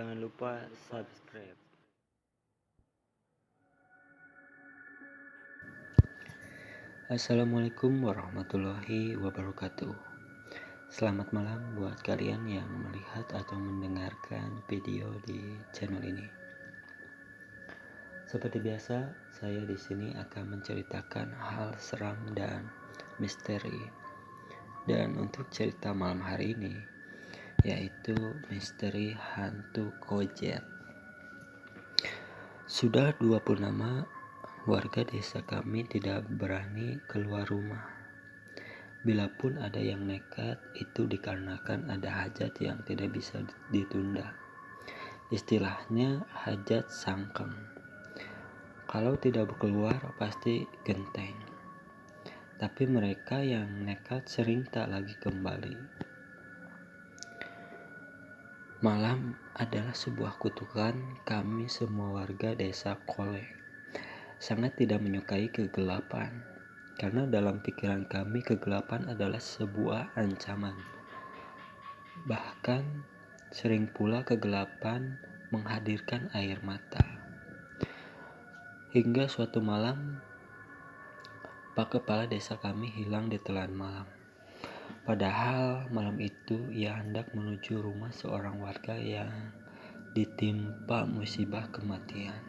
Jangan lupa subscribe. Assalamualaikum warahmatullahi wabarakatuh. Selamat malam buat kalian yang melihat atau mendengarkan video di channel ini. Seperti biasa, saya di sini akan menceritakan hal seram dan misteri. Dan untuk cerita malam hari ini yaitu misteri hantu Kojet. Sudah 20 lama warga desa kami tidak berani keluar rumah. Bila pun ada yang nekat, itu dikarenakan ada hajat yang tidak bisa ditunda. Istilahnya hajat sangkeng. Kalau tidak keluar pasti genteng. Tapi mereka yang nekat sering tak lagi kembali. Malam adalah sebuah kutukan kami semua warga desa Kole. Sangat tidak menyukai kegelapan, karena dalam pikiran kami kegelapan adalah sebuah ancaman. Bahkan sering pula kegelapan menghadirkan air mata. Hingga suatu malam, Pak Kepala Desa kami hilang di telan malam. Padahal malam itu ia hendak menuju rumah seorang warga yang ditimpa musibah kematian.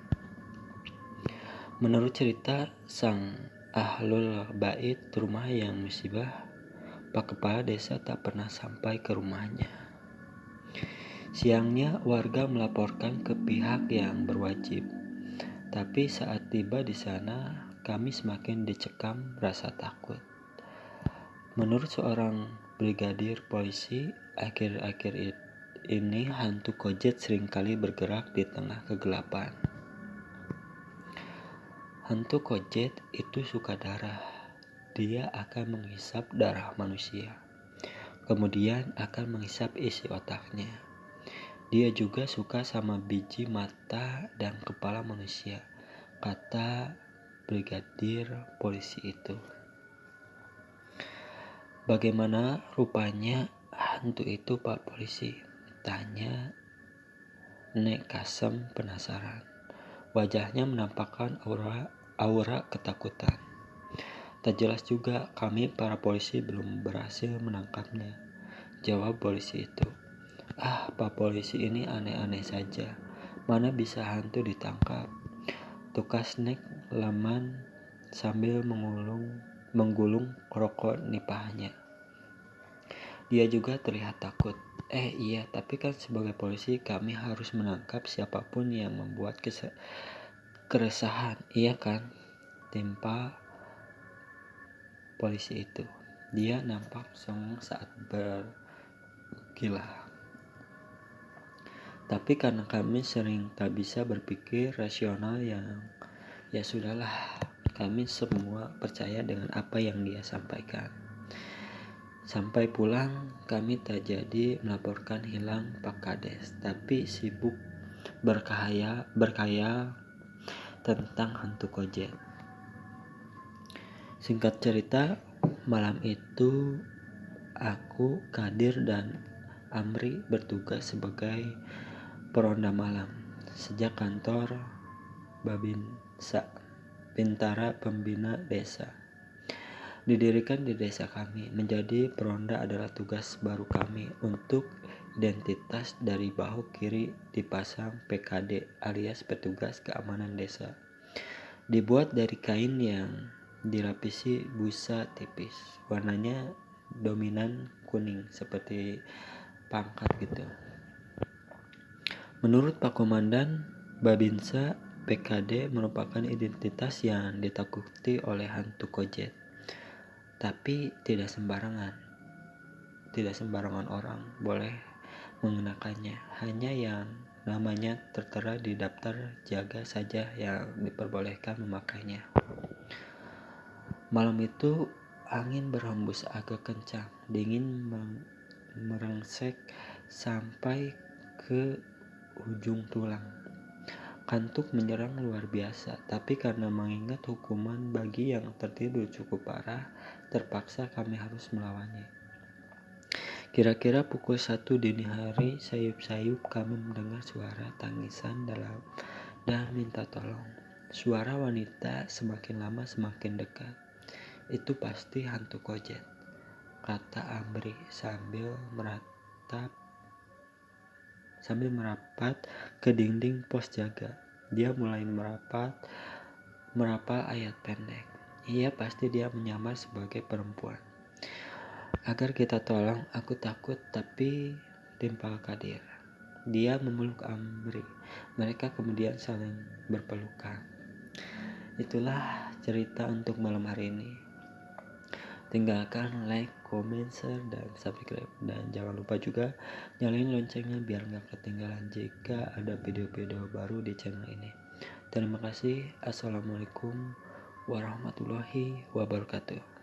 Menurut cerita sang ahlul bait rumah yang musibah, Pak Kepala Desa tak pernah sampai ke rumahnya. Siangnya warga melaporkan ke pihak yang berwajib. Tapi saat tiba di sana, kami semakin dicekam rasa takut. Menurut seorang brigadir polisi, akhir-akhir ini hantu Kojet seringkali bergerak di tengah kegelapan. Hantu Kojet itu suka darah. Dia akan menghisap darah manusia. Kemudian akan menghisap isi otaknya. Dia juga suka sama biji mata dan kepala manusia, kata brigadir polisi itu. Bagaimana rupanya hantu itu, Pak Polisi? Tanya Nek Kasem penasaran. Wajahnya menampakkan aura ketakutan. Tak jelas juga, kami para polisi belum berhasil menangkapnya. Jawab polisi itu. Pak Polisi ini aneh-aneh saja. Mana bisa hantu ditangkap? Tukas Nek Laman sambil menggulung rokok nipahnya. Dia juga terlihat takut. Iya, tapi kan sebagai polisi kami harus menangkap siapapun yang membuat keresahan, iya kan? Timpa polisi itu. Dia nampak songong saat berkilah. Tapi karena kami sering tak bisa berpikir rasional ya sudahlah, kami semua percaya dengan apa yang dia sampaikan. Sampai pulang, kami tak jadi melaporkan hilang Pak Kades, tapi sibuk berkhayal tentang hantu Kojet. Singkat cerita, malam itu aku, Kadir, dan Amri bertugas sebagai peronda malam sejak kantor Babinsa, Bintara Pembina Desa, didirikan di desa kami. Menjadi peronda adalah tugas baru kami. Untuk identitas dari bahu kiri dipasang PKD alias petugas keamanan desa. Dibuat dari kain yang dilapisi busa tipis. Warnanya dominan kuning seperti pangkat gitu. Menurut Pak Komandan Babinsa, PKD merupakan identitas yang ditakuti oleh hantu Kojet. Tapi tidak sembarangan orang boleh mengenakannya. Hanya yang namanya tertera di daftar jaga saja yang diperbolehkan memakainya. Malam itu angin berhembus agak kencang, dingin merengsek sampai ke ujung tulang. Kantuk menyerang luar biasa, tapi karena mengingat hukuman bagi yang tertidur cukup parah, terpaksa kami harus melawannya. Kira-kira pukul 1 dini hari, sayup-sayup kami mendengar suara tangisan dan minta tolong. Suara wanita semakin lama semakin dekat. Itu pasti hantu Kojet, kata Amri sambil merapat ke dinding pos jaga. Dia mulai merapal ayat pendek. Iya, pasti dia menyamar sebagai perempuan. Agar kita tolong, aku takut, tapi timpal Kadir. Dia memeluk Amri. Mereka kemudian saling berpelukan. Itulah cerita untuk malam hari ini. Tinggalkan like, comment, share, dan subscribe. Dan jangan lupa juga nyalain loncengnya biar gak ketinggalan jika ada video-video baru di channel ini. Terima kasih. Assalamualaikum warahmatullahi wabarakatuh.